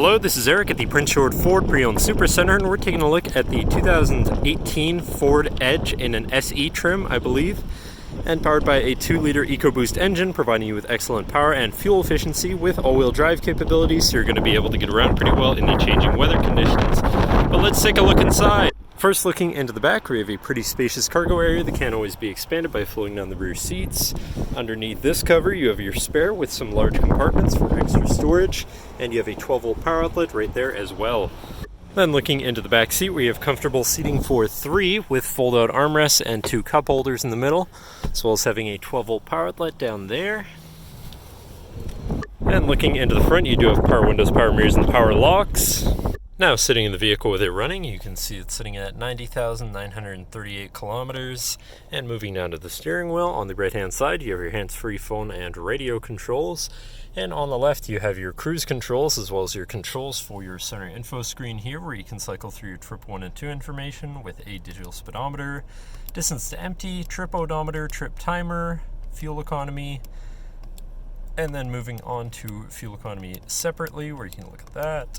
Hello, this is Eric at the Prince George Ford Pre-Owned Super Center, and we're taking a look at the 2018 Ford Edge in an SE trim, I believe, and powered by a 2-liter EcoBoost engine, providing you with excellent power and fuel efficiency with all-wheel drive capabilities, so you're going to be able to get around pretty well in the changing weather conditions. But let's take a look inside. First, looking into the back, we have a pretty spacious cargo area that can always be expanded by floating down the rear seats. Underneath this cover, you have your spare with some large compartments for extra storage, and you have a 12-volt power outlet right there as well. Then looking into the back seat, we have comfortable seating for 3 with fold-out armrests and 2 cup holders in the middle, as well as having a 12-volt power outlet down there. And looking into the front, you do have power windows, power mirrors, and power locks. Now, sitting in the vehicle with it running, you can see it's sitting at 90,938 kilometers. And moving down to the steering wheel, on the right-hand side, you have your hands-free phone and radio controls. And on the left, you have your cruise controls, as well as your controls for your center info screen here, where you can cycle through your trip 1 and 2 information with a digital speedometer, distance to empty, trip odometer, trip timer, fuel economy, and then moving on to fuel economy separately, where you can look at that.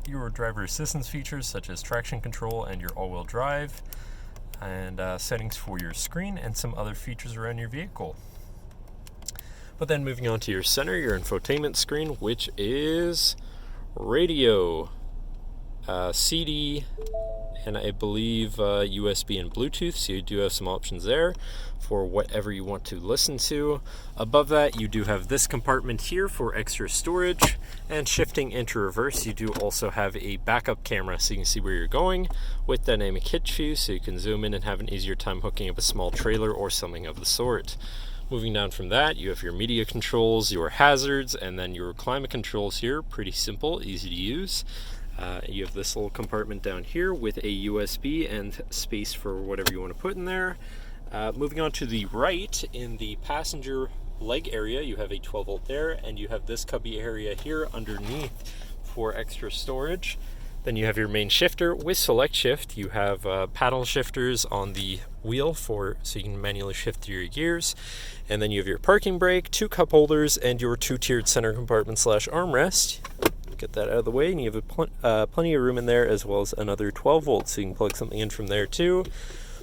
Your driver assistance features such as traction control and your all-wheel drive, and settings for your screen and some other features around your vehicle. But then moving on to your center, your infotainment screen, which is radio, CD, and I believe USB and Bluetooth, so you do have some options there for whatever you want to listen to. Above that, you do have this compartment here for extra storage, and shifting into reverse, you do also have a backup camera so you can see where you're going with dynamic hitch view, so you can zoom in and have an easier time hooking up a small trailer or something of the sort. Moving down from that, you have your media controls, your hazards, and then your climate controls here. Pretty simple, easy to use. You have this little compartment down here with a USB and space for whatever you want to put in there. Moving on to the right, in the passenger leg area, you have a 12-volt there, and you have this cubby area here underneath for extra storage. Then you have your main shifter with select shift. You have paddle shifters on the wheel so you can manually shift through your gears. And then you have your parking brake, 2 cup holders, and your 2-tiered center compartment / armrest. Get that out of the way, and you have plenty of room in there, as well as another 12 volts, so you can plug something in from there too.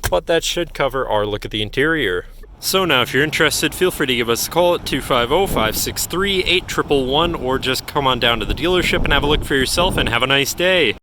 But that should cover our look at the interior. So now, if you're interested, feel free to give us a call at 250-563-8111, or just come on down to the dealership and have a look for yourself, and have a nice day.